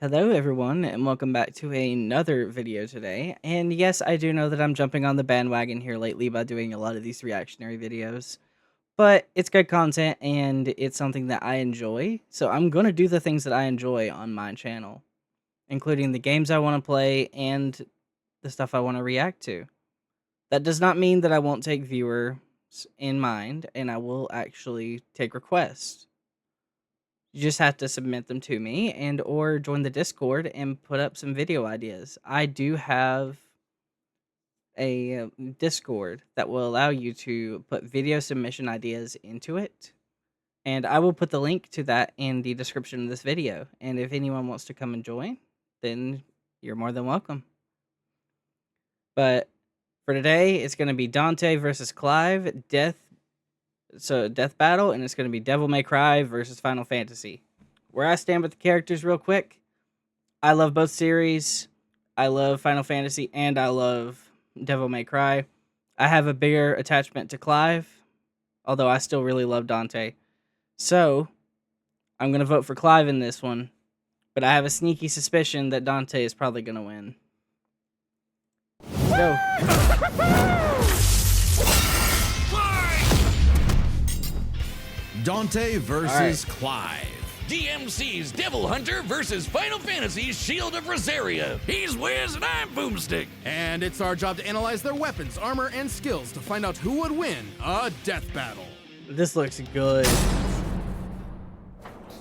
Hello everyone and welcome back to another video today. And yes, I do know that I'm jumping on the bandwagon here lately by doing a lot of these reactionary videos. But it's good content and it's something that I enjoy. So I'm going to do the things that I enjoy on my channel, including the games I want to play and the stuff I want to react to. That does not mean that I won't take viewers in mind and I will actually take requests. You just have to submit them to me and or join the Discord and put up some video ideas. I do have a Discord that will allow you to put video submission ideas into it. And I will put the link to that in the description of this video. And if anyone wants to come and join, then you're more than welcome. But for today, it's going to be Dante versus Clive, death battle, and it's going to be Devil May Cry versus Final Fantasy. Where I stand with the characters real quick, I love both series. I love Final Fantasy and I love Devil May Cry. I have a bigger attachment to Clive, although I still really love Dante. So, I'm going to vote for Clive in this one, but I have a sneaky suspicion that Dante is probably going to win. Let's go. Dante versus Clive. DMC's Devil Hunter versus Final Fantasy's Shield of Rosaria. He's Wiz and I'm Boomstick. And it's our job to analyze their weapons, armor, and skills to find out who would win a death battle. This looks good.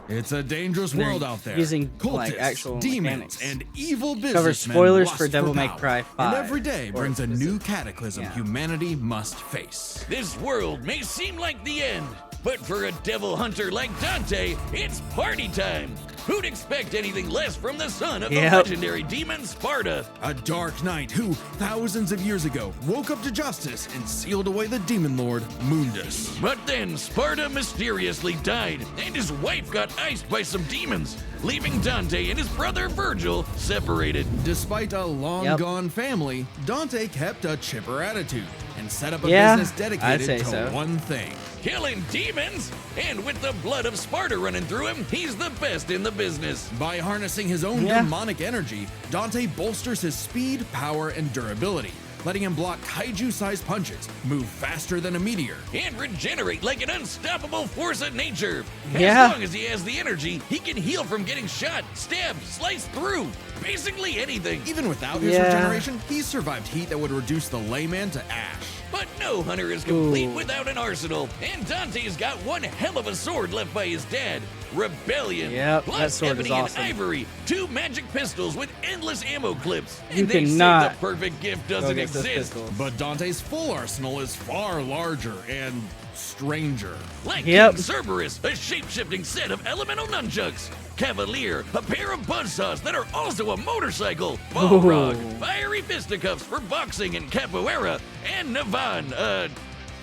It's a dangerous world out there. Using cultists, like actual demons, mechanics. and evil businessmen. Covers spoilers lust for Devil May power. Cry 5. And every day or brings a new specific. cataclysm humanity must face. This world may seem like the end, but for a devil hunter like Dante, it's party time. Who'd expect anything less from the son of the legendary demon Sparta? A dark knight who, thousands of years ago, woke up to justice and sealed away the demon lord, Mundus. But then Sparta mysteriously died, and his wife got iced by some demons, leaving Dante and his brother Virgil separated. Despite a long-gone family, Dante kept a chipper attitude and set up a Yeah, business dedicated to one thing. Killing demons? And with the blood of Sparta running through him, he's the best in the business. By harnessing his own demonic energy, Dante bolsters his speed, power, and durability, letting him block kaiju-sized punches, move faster than a meteor, and regenerate like an unstoppable force of nature. Yeah. As long as he has the energy, he can heal from getting shot, stabbed, sliced through. Basically anything. Even without his regeneration, he's survived heat that would reduce the layman to ash. But no hunter is complete without an arsenal, and Dante's got one hell of a sword left by his dad, Rebellion. Yep, plus that sword ebony is awesome. and ivory, 2 magic pistols with endless ammo clips. You And they say cannot the perfect gift doesn't exist. But Dante's full arsenal is far larger and stranger. Like King Cerberus, a shape-shifting set of elemental nunchucks. Cavalier, a pair of buzzsaws that are also a motorcycle. Balrog, fiery fisticuffs for boxing and capoeira. And Navan,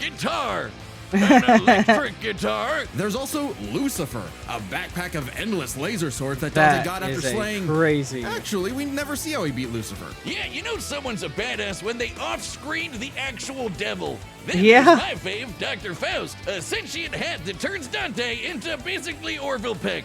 guitar. An electric guitar. There's also Lucifer, a backpack of endless laser swords that Dante got after slaying. Crazy. Actually, we never see how he beat Lucifer. Yeah, you know someone's a badass when they off-screened the actual devil. Then Yeah. there's my fave, Dr. Faust, a sentient hat that turns Dante into basically Orville Peck.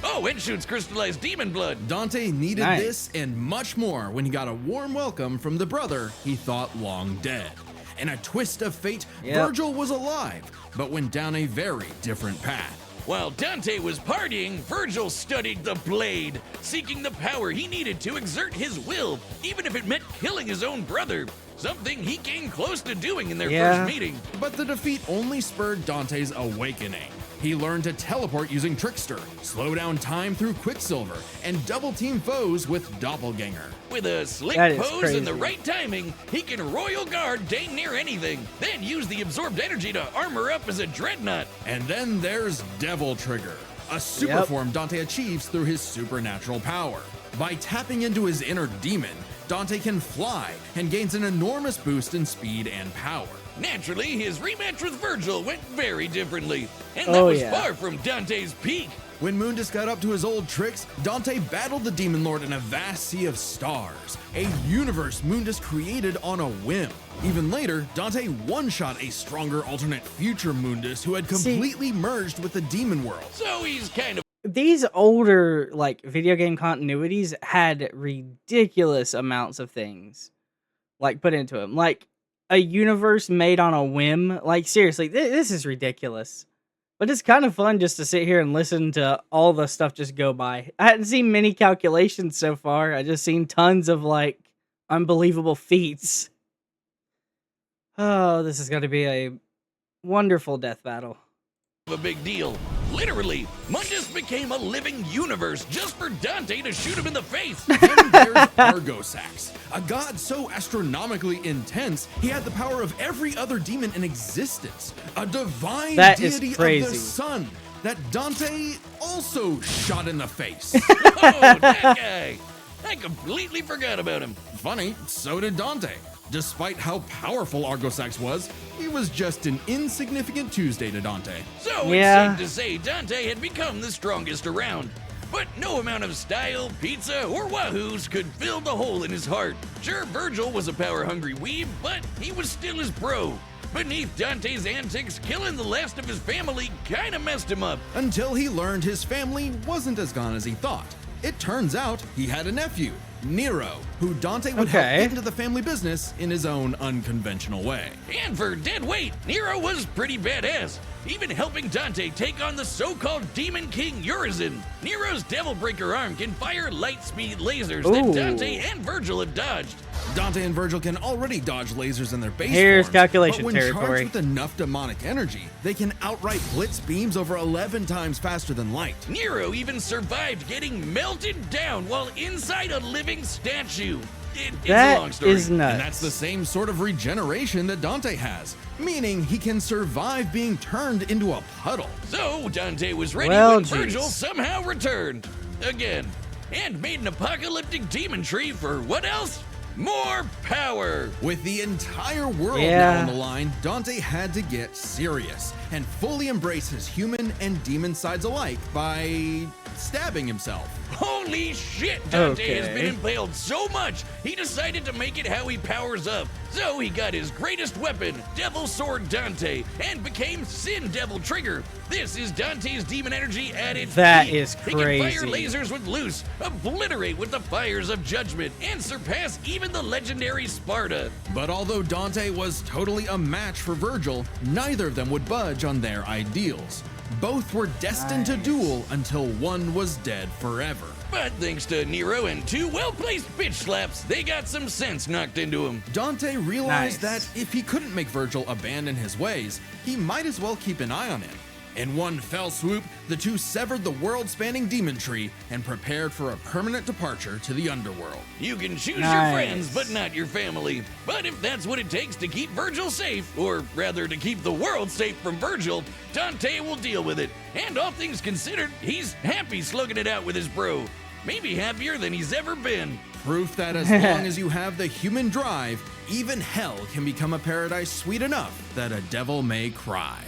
Oh, and shoots crystallized demon blood. Dante needed this and much more when he got a warm welcome from the brother he thought long dead. In a twist of fate, Virgil was alive, but went down a very different path. While Dante was partying, Virgil studied the blade, seeking the power he needed to exert his will, even if it meant killing his own brother. Something he came close to doing in their first meeting. But the defeat only spurred Dante's awakening. He learned to teleport using Trickster, slow down time through Quicksilver, and double-team foes with Doppelganger. With a slick pose and the right timing, he can royal guard dang near anything, then use the absorbed energy to armor up as a dreadnought. And then there's Devil Trigger, a super form Dante achieves through his supernatural power. By tapping into his inner demon, Dante can fly and gains an enormous boost in speed and power. Naturally, his rematch with Virgil went very differently, and that was far from Dante's peak. When Mundus got up to his old tricks, Dante battled the Demon Lord in a vast sea of stars, a universe Mundus created on a whim. Even later, Dante one-shot a stronger alternate future Mundus who had completely merged with the demon world. So he's kind of these older like video game continuities had ridiculous amounts of things like put into them, like a universe made on a whim. Like seriously, this is ridiculous. But it's kind of fun just to sit here and listen to all the stuff just go by. I hadn't seen many calculations so far. I just seen tons of like unbelievable feats. Oh, this is going to be a wonderful death battle. A big deal. Literally, Mundus became a living universe just for Dante to shoot him in the face. Then there's Argosax, a god so astronomically intense, he had the power of every other demon in existence. A divine deity of the sun that Dante also shot in the face. Oh, that guy. I completely forgot about him. Funny, so did Dante. Despite how powerful Argosax was, he was just an insignificant Tuesday to Dante. So it's safe to say Dante had become the strongest around. But no amount of style, pizza, or wahoos could fill the hole in his heart. Sure, Virgil was a power-hungry weeb, but he was still his bro. Beneath Dante's antics, killing the last of his family kinda messed him up. Until he learned his family wasn't as gone as he thought. It turns out he had a nephew, Nero, who Dante would help get into the family business in his own unconventional way. And for dead weight, Nero was pretty badass, even helping Dante take on the so-called Demon King Urizen. Nero's Devil Breaker arm can fire light-speed lasers that Dante and Virgil have dodged. Dante and Virgil can already dodge lasers in their base Here's forms, calculation but when territory. charged with enough demonic energy, they can outright blitz beams over 11 times faster than light. Nero even survived getting melted down while inside a living statue. It's a long story. That is nuts. And that's the same sort of regeneration that Dante has, meaning he can survive being turned into a puddle. So Dante was ready when Virgil somehow returned. Again. And made an apocalyptic demon tree for what else? More power! With the entire world now on the line, Dante had to get serious and fully embrace his human and demon sides alike by stabbing himself. Holy shit, Dante has been impaled so much, he decided to make it how he powers up. So he got his greatest weapon, Devil Sword Dante, and became Sin Devil Trigger. This is Dante's demon energy at its peak. That is He crazy. can fire lasers with Loose, obliterate with the fires of Judgment, and surpass even the legendary Sparta. But although Dante was totally a match for Virgil, neither of them would budge on their ideals. Both were destined to duel until one was dead forever. But thanks to Nero and two well-placed bitch slaps, they got some sense knocked into him. Dante realized that if he couldn't make Virgil abandon his ways, he might as well keep an eye on him. In one fell swoop, the two severed the world-spanning demon tree and prepared for a permanent departure to the underworld. You can choose your friends, but not your family. But if that's what it takes to keep Virgil safe, or rather to keep the world safe from Virgil, Dante will deal with it. And all things considered, he's happy slugging it out with his bro. Maybe happier than he's ever been. Proof that as long as you have the human drive, even hell can become a paradise sweet enough that a devil may cry.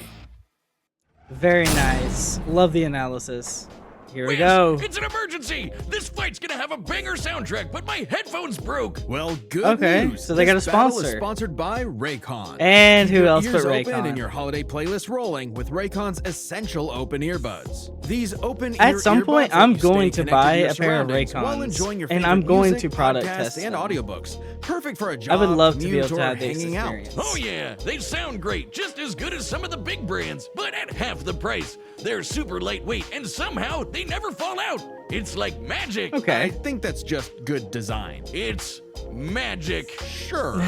Very nice. Love the analysis. Here we Whiz, go. It's an emergency! This fight's gonna have a banger soundtrack, but my headphones broke! Well, good news. So they got a This battle is sponsor. sponsored by Raycon. And Keep who your else ears but open Raycon? and your holiday playlist rolling with Raycon's essential open earbuds. These open ear At some point, earbuds let I'm you stay going to connected buy your a pair of surroundings while Raycons, enjoying your and favorite I'm going music, to product podcasts, test and them. audiobooks. Perfect for a job, I would love to be commute, able to or have this hanging out. experience. Oh yeah, they sound great, just as good as some of the big brands, but at half the price. They're super lightweight, and somehow they never fall out. It's like magic. I think that's just good design. It's magic. Sure.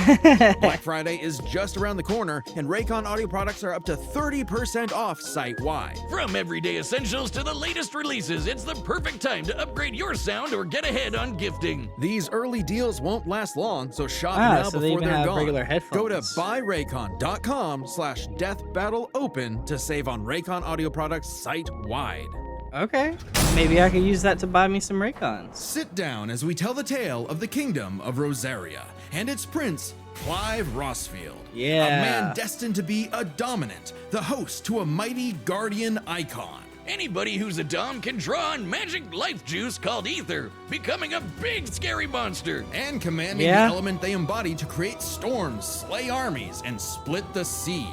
Black Friday is just around the corner, and Raycon audio products are up to 30% off site-wide. From everyday essentials to the latest releases, it's the perfect time to upgrade your sound or get ahead on gifting. These early deals won't last long, so shop Ah, now so they before even they're have gone. regular Go to headphones. buyraycon.com/deathbattleopen to save on Raycon audio products site-wide. Okay. Maybe I could use that to buy me some Raycons. Sit down as we tell the tale of the kingdom of Rosaria and its prince, Clive Rosfield. Yeah. A man destined to be a dominant, the host to a mighty guardian icon. Anybody who's a Dom can draw on magic life juice called Ether, becoming a big scary monster. And commanding the element they embody to create storms, slay armies, and split the sea.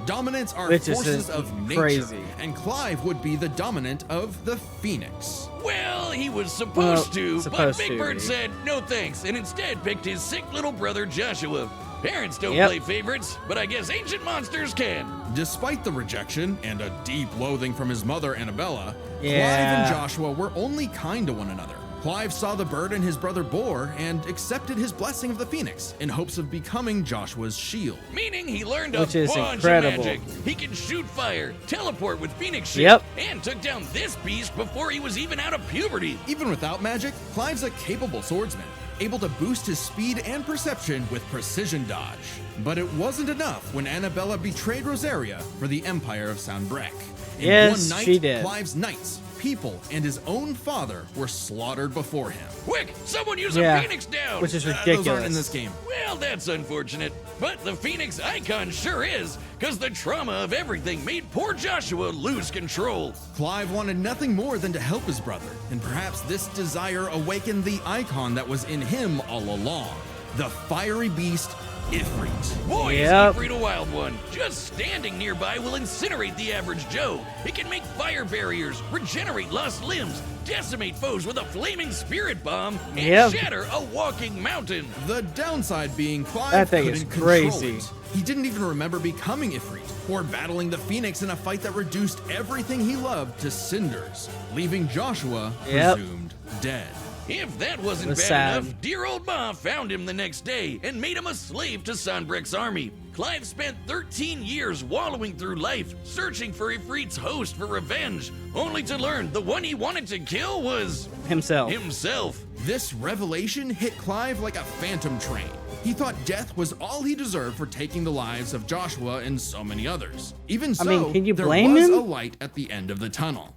Dominants are Which is forces of nature, crazy. and Clive would be the dominant of the Phoenix. Well, he was supposed to, but supposed Big to Bird be. said no thanks and instead picked his sick little brother Joshua. Parents don't Yep. play favorites, but I guess ancient monsters can. Despite the rejection and a deep loathing from his mother Annabella, Clive Yeah. and Joshua were only kind to one another. Clive saw the burden his brother bore and accepted his blessing of the Phoenix in hopes of becoming Joshua's shield. Meaning he learned Which a is bunch incredible. of magic. He can shoot fire, teleport with Phoenix shit, Yep. and took down this beast before he was even out of puberty. Even without magic, Clive's a capable swordsman, able to boost his speed and perception with precision dodge. But it wasn't enough when Annabella betrayed Rosaria for the Empire of Sanbreque. In Yes, one night, she did. Clive's knights, people, and his own father were slaughtered before him. Quick, someone use Yeah. a Phoenix down! Which is Those ridiculous. aren't in this game. Well, that's unfortunate. But the Phoenix icon sure is, because the trauma of everything made poor Joshua lose control. Clive wanted nothing more than to help his brother, and perhaps this desire awakened the icon that was in him all along, the fiery beast, Ifrit. Boy, Yep. is Ifrit a wild one. Just standing nearby will incinerate the average Joe. It can make fire barriers, regenerate lost limbs, decimate foes with a flaming spirit bomb, and Yep. shatter a walking mountain. The downside being Clive That thing couldn't is control crazy. it. He didn't even remember becoming Ifrit or battling the Phoenix in a fight that reduced everything he loved to cinders, leaving Joshua Yep. presumed dead. If that wasn't Was bad sad. enough, dear old Ma found him the next day and made him a slave to Sanbreque's army. Clive spent 13 years wallowing through life, searching for Ifrit's host for revenge, only to learn the one he wanted to kill was Himself. himself. This revelation hit Clive like a phantom train. He thought death was all he deserved for taking the lives of Joshua and so many others. Even so, mean, can you there blame was him? a light at the end of the tunnel.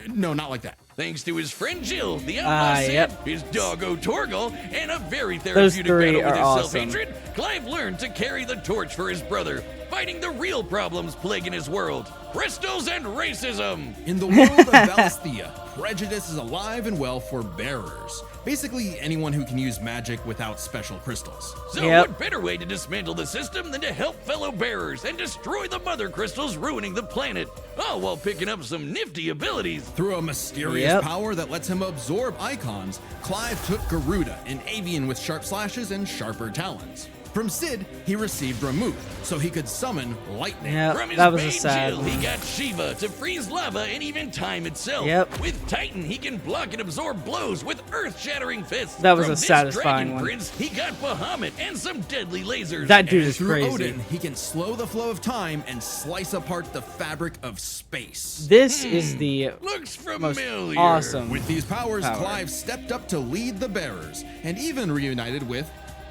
No, not like that. Thanks to his friend Jill, the outlaw Sid, Yep. his doggo Torgal, and a very therapeutic three battle with are his awesome. self-hatred, Clive learned to carry the torch for his brother, fighting the real problems plaguing his world: crystals and racism. In the world of Valisthea, prejudice is alive and well for bearers. Basically, anyone who can use magic without special crystals. So Yep. what better way to dismantle the system than to help fellow bearers and destroy the mother crystals ruining the planet, all while picking up some nifty abilities. Through a mysterious Yep. power that lets him absorb icons, Clive took Garuda, an avian with sharp slashes and sharper talons. From Sid, he received Ramuth, so he could summon lightning. Yep, From his that was a main sad Jill, one. he got Shiva to freeze lava and even time itself. Yep. With Titan, he can block and absorb blows with earth-shattering fists. That was From a this satisfying dragon one. Prince, he got Bahamut and some deadly lasers. That dude And is through crazy. Odin, he can slow the flow of time and slice apart the fabric of space. This is the Looks most familiar. awesome. With these powers, Power. Clive stepped up to lead the bearers, and even reunited with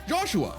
Joshua,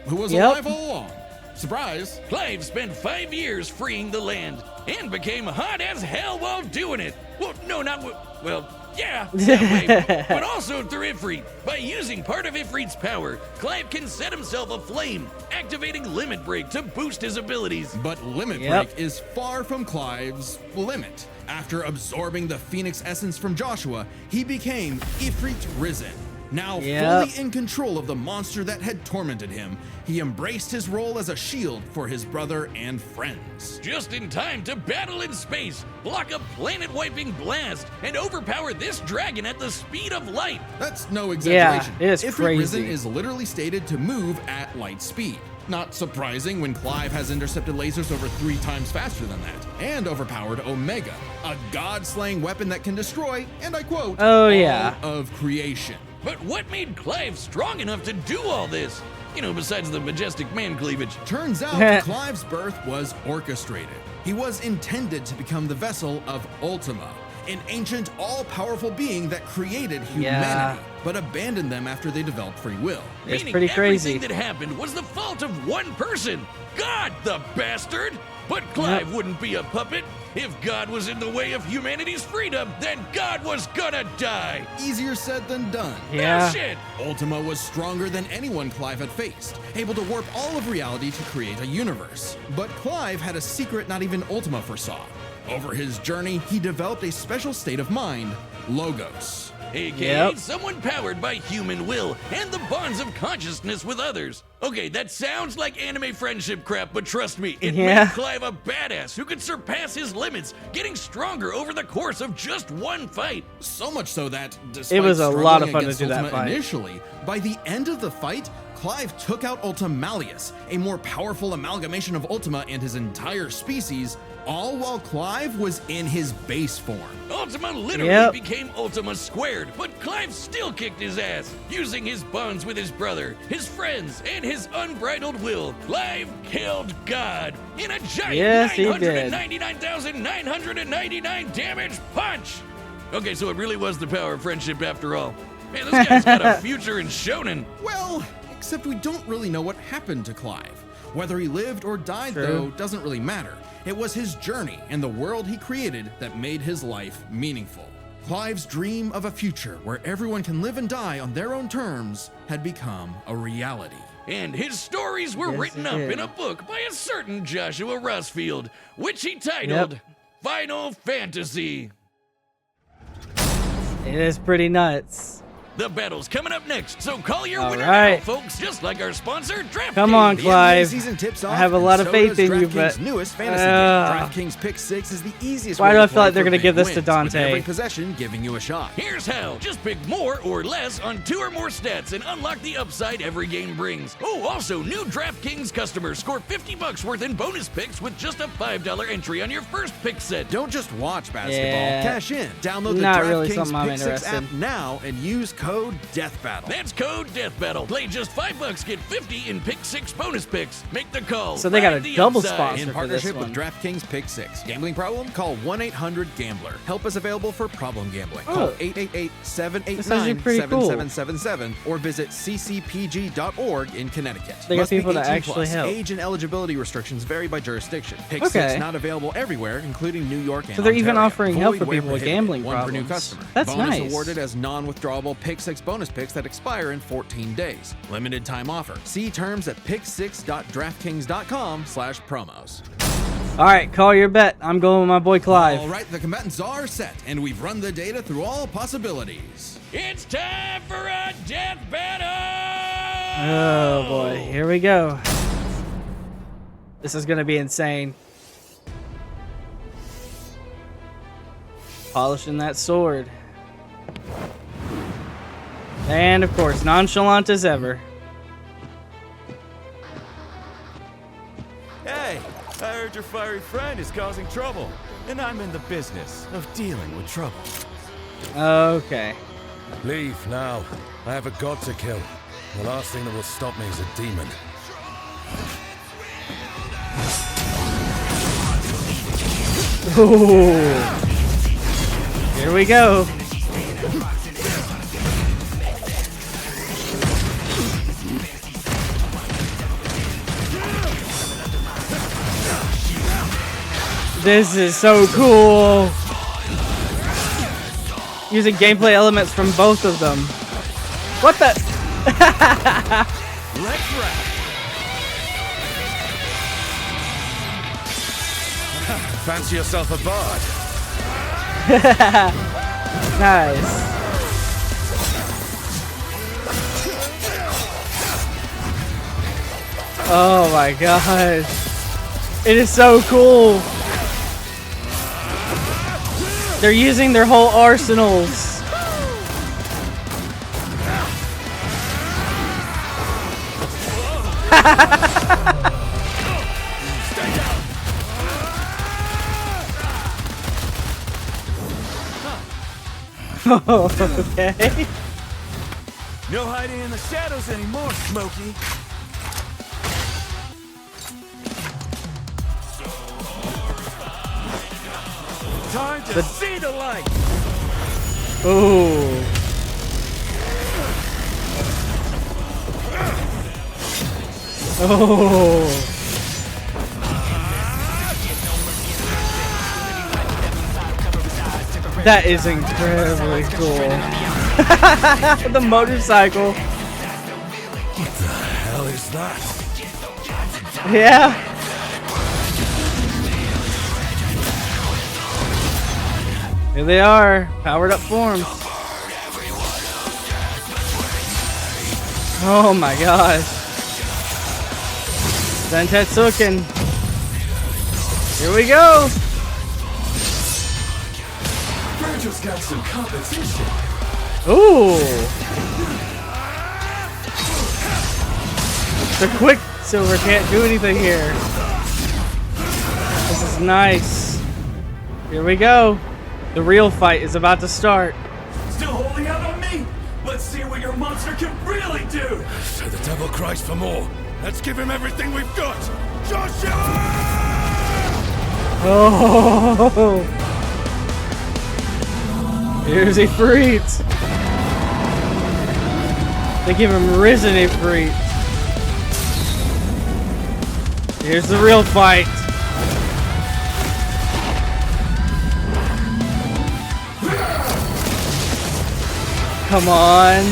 who was Yep. alive all along. Surprise! Clive spent 5 years freeing the land and became hot as hell while doing it. Well, no, not well, yeah, that way, but also through Ifrit. By using part of Ifrit's power, Clive can set himself aflame, activating Limit Break to boost his abilities. But Limit Yep. Break is far from Clive's limit. After absorbing the Phoenix essence from Joshua, he became Ifrit Risen. Now Yep. fully in control of the monster that had tormented him, he embraced his role as a shield for his brother and friends. Just in time to battle in space, block a planet-wiping blast, and overpower this dragon at the speed of light. That's no exaggeration. it is Ifrit crazy. Risen is literally stated to move at light speed. Not surprising when Clive has intercepted lasers over 3 times faster than that, and overpowered Omega, a god-slaying weapon that can destroy, and I quote, Oh, all yeah. of creation. But what made Clive strong enough to do all this? You know, besides the majestic man cleavage. Turns out Clive's birth was orchestrated. He was intended to become the vessel of Ultima, an ancient, all-powerful being that created humanity, but abandoned them after they developed free will. It's Meaning pretty crazy. everything that happened was the fault of one person. God, the bastard! But Clive wouldn't be a puppet. If God was in the way of humanity's freedom, then God was gonna die. Easier said than done. Yeah. No shit. Ultima was stronger than anyone Clive had faced, able to warp all of reality to create a universe. But Clive had a secret not even Ultima foresaw. Over his journey, he developed a special state of mind, Logos. aka someone powered by human will and the bonds of consciousness with others. Okay, that sounds like anime friendship crap, but trust me, it made Clive a badass who could surpass his limits, getting stronger over the course of just one fight. So much so that, despite it was a lot of fun to against do that Ultima fight. initially, by the end of the fight, Clive took out Ultimalius, a more powerful amalgamation of Ultima and his entire species, all while Clive was in his base form. Ultima literally became Ultima squared, but Clive still kicked his ass. Using his bonds with his brother, his friends, and his unbridled will, Clive killed God in a giant 999,999 damage punch. Okay, so it really was the power of friendship after all. Man, this guy's got a future in shonen. Well, except we don't really know what happened to Clive. Whether he lived or died, though, doesn't really matter. It was his journey and the world he created that made his life meaningful. Clive's dream of a future where everyone can live and die on their own terms had become a reality. And his stories were written up in a book by a certain Joshua Rosfield, which he titled Final Fantasy. It is pretty nuts. The battle's coming up next, so call your winner now, folks, just like our sponsor, DraftKings. Come on, Clive. Season tips off, I have a lot of faith in you, but newest fantasy game. DraftKings Pick 6 is the easiest why way do I to feel like play they're for going to give big this to wins, Dante? with every possession giving you a shot. Here's how. Just pick more or less on 2 or more stats and unlock the upside every game brings. Oh, also, new DraftKings customers score $50 worth in bonus picks with just a $5 entry on your first pick set. Don't just watch basketball. Cash in. Download the Not really DraftKings something I'm Pick 6 interested app now and use code DEATHBATTLE. That's code DEATHBATTLE. Play just $5, get 50 in Pick 6 bonus picks. Make the call. So they got a double upside. sponsor In for this partnership one. with DraftKings Pick 6. Gambling problem? Call 1-800-GAMBLER. Help is available for problem gambling. Call 888-789-7777 or visit ccpg.org in Connecticut. They got Must be people that 18 actually plus. help. Age and eligibility restrictions vary by jurisdiction. Pick Okay. 6 not available everywhere, including New York and So they're even Ontario. offering help Void for where people with prohibited. gambling One per new problems. customer. That's Bonus nice. awarded as non-withdrawable Pick 6 bonus picks that expire in 14 days. Limited time offer. See terms at pick6.draftkings.com/promos. All right, call your bet. I'm going with my boy Clive. All right, the combatants are set, and we've run the data through all possibilities. It's time for a death battle! Oh boy, here we go. This is gonna be insane. Polishing that sword. And of course, nonchalant as ever. Hey, I heard your fiery friend is causing trouble, and I'm in the business of dealing with trouble. Okay. Leave now. I have a god to kill. The last thing that will stop me is a demon. Ooh. Here we go. This is so cool. Using gameplay elements from both of them. What the? Let's rap. Fancy yourself a bard? Nice. Oh my gosh. It is so cool. They're using their whole arsenals. Okay. No hiding in the shadows anymore, Smokey. Time to see the light. Ooh. Oh. That is incredibly cool. The motorcycle. What the hell is that? Yeah. Here they are, powered up forms. Oh my gosh. Zentetsuken. Here we go. Virgil's got some competition. Ooh. The Quicksilver can't do anything here. This is nice. Here we go. The real fight is about to start. Still holding out on me? Let's see what your monster can really do. So the devil cries for more. Let's give him everything we've got. Joshua! Oh. Here's Ifrit. They give him Risen Ifrit. Here's the real fight. Come on.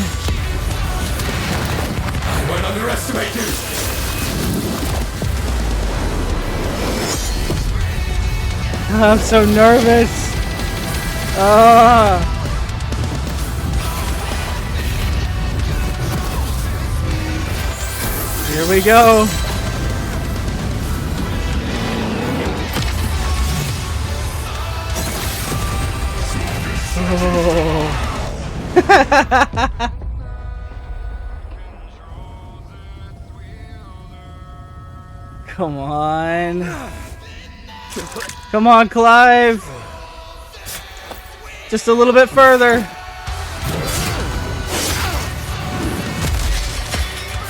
I won't underestimate you. I'm so nervous. Here we go. Come on. Come on, Clive. Just a little bit further.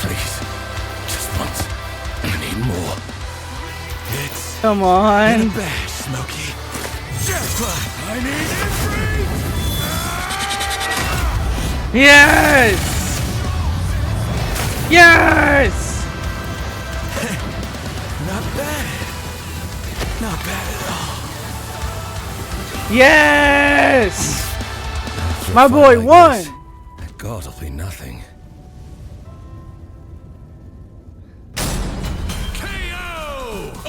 Please. Just once. I need more. It's Come in on. a bag, Smokey. Jackpot! I need every... Yes! Yes! Not bad. Not bad at all. Yes! My boy won! That god'll be nothing.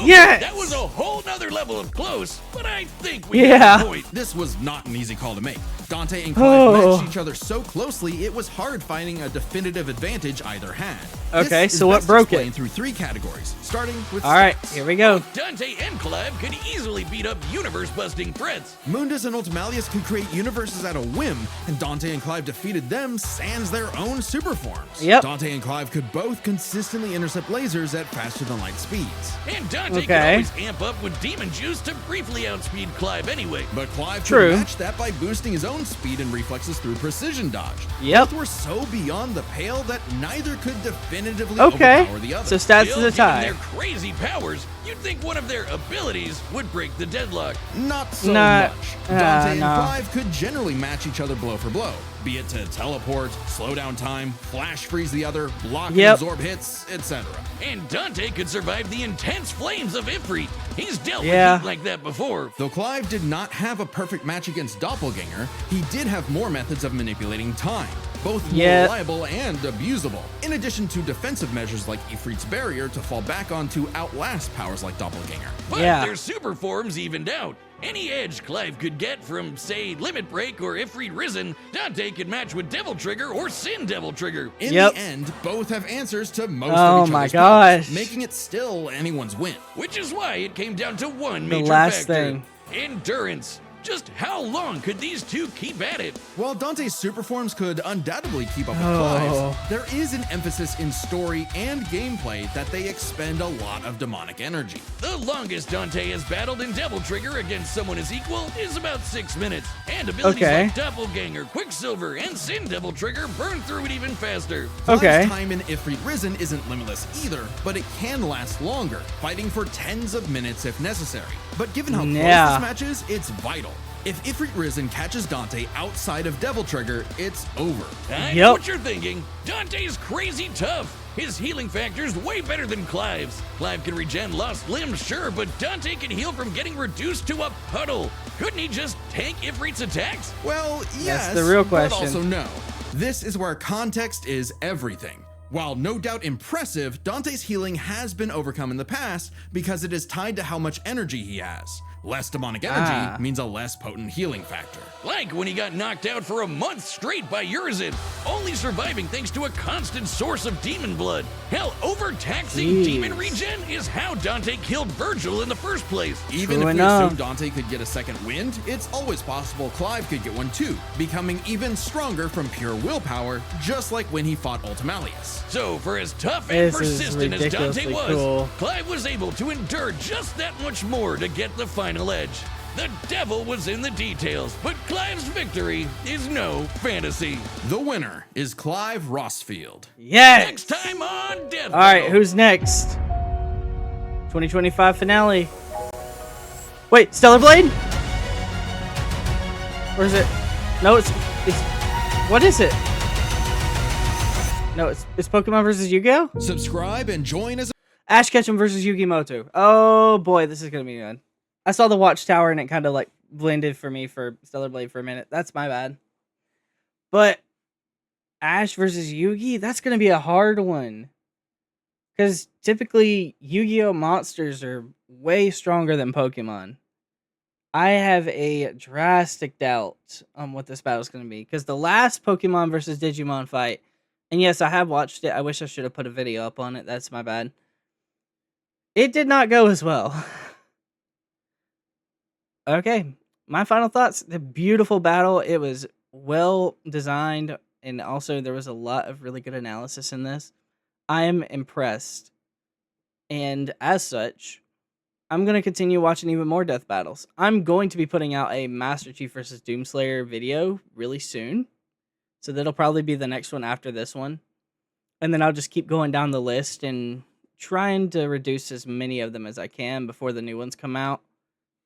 Yes! That was a whole nother level of close, but I think we Yeah. got the point. This was not an easy call to make. Dante and Clive Oh. matched each other so closely, it was hard finding a definitive advantage either had. Okay, This so is what best broke it? explained through 3 categories, starting with Alright, stats. here we go. Dante and Clive could easily beat up universe-busting threats. Mundus and Ultimalius could create universes at a whim, and Dante and Clive defeated them sans their own super forms. Yep. Dante and Clive could both consistently intercept lasers at faster than light speeds. And Dante could Okay. always amp up with demon juice to briefly outspeed Clive anyway. But Clive True. could match that by boosting his own speed and reflexes through precision dodge. Yep. Both were so beyond the pale that neither could definitively Okay, overpower the other. so stats Still, is a given tie. their crazy powers, you'd think one of their abilities would break the deadlock. Not so Not- much. Dante and no. Clive could generally match each other blow for blow, be it to teleport, slow down time, flash freeze the other, block and Yep. absorb hits, etc. And Dante could survive the intense flames of Ifrit. He's dealt Yeah. with heat like that before. Though Clive did not have a perfect match against Doppelganger, he did have more methods of manipulating time, both more Yep. reliable and abusable, in addition to defensive measures like Ifrit's barrier to fall back on to outlast powers like Doppelganger. But Yeah. their super forms evened out. Any edge Clive could get from, say, Limit Break or Ifrit Risen, Dante could match with Devil Trigger or Sin Devil Trigger. In Yep. the end, both have answers to most Oh of each my other's powers, gosh. making it still anyone's win. Which is why it came down to one The major last factor. thing. Endurance. Just how long could these two keep at it? While Dante's super forms could undoubtedly keep up with Oh. Clive's, there is an emphasis in story and gameplay that they expend a lot of demonic energy. The longest Dante has battled in Devil Trigger against someone his equal is about 6 minutes. And abilities Okay. like Doppelganger, Quicksilver, and Sin Devil Trigger burn through it even faster. Okay. Clive's time in Ifrit Risen isn't limitless either, but it can last longer, fighting for tens of minutes if necessary. But given how Yeah. close this match is, it's vital. If Ifrit Risen catches Dante outside of Devil Trigger, it's over. I Yep. know what you're thinking. Dante's crazy tough. His healing factor's way better than Clive's. Clive can regen lost limbs, sure, but Dante can heal from getting reduced to a puddle. Couldn't he just tank Ifrit's attacks? Well, yes, the real but question. also no. This is where context is everything. While no doubt impressive, Dante's healing has been overcome in the past because it is tied to how much energy he has. Less demonic energy means a less potent healing factor. Like when he got knocked out for a month straight by Urizen, only surviving thanks to a constant source of demon blood. Hell, overtaxing demon regen is how Dante killed Virgil in the first place. Even if we assume Dante could get a second wind, it's always possible Clive could get one too, becoming even stronger from pure willpower, just like when he fought Ultimalius. So for as tough and persistent as Dante was, Clive was able to endure just that much more to get the final edge. The devil was in the details, but Clive's victory is no fantasy. The winner is Clive Rosfield. Yes! Next time on Death Battle. Alright, who's next? 2025 finale. Wait, Stellar Blade? Or is it? No, it's what is it? No, it's Pokemon versus Yu-Gi-Oh? Subscribe and join as Ash Ketchum versus Yugi Moto. Oh boy, this is gonna be good. I saw the Watchtower and it kind of like blended for me for Stellar Blade for a minute. That's my bad. But Ash versus Yugi, that's gonna be a hard one. Because typically Yu-Gi-Oh monsters are way stronger than Pokemon. I have a drastic doubt on what this battle is gonna be. Because the last Pokemon versus Digimon fight, and yes, I have watched it. I wish I should have put a video up on it. That's my bad. It did not go as well. Okay, my final thoughts. The beautiful battle. It was well designed, and also there was a lot of really good analysis in this. I am impressed. And as such, I'm going to continue watching even more death battles. I'm going to be putting out a Master Chief versus Doomslayer video really soon. So that'll probably be the next one after this one. And then I'll just keep going down the list and trying to reduce as many of them as I can before the new ones come out.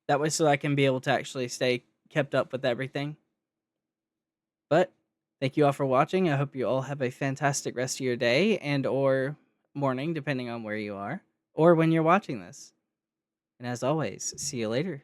That way so I can be able to actually stay kept up with everything. But thank you all for watching. I hope you all have a fantastic rest of your day and or morning, depending on where you are, or when you're watching this. And as always, see you later.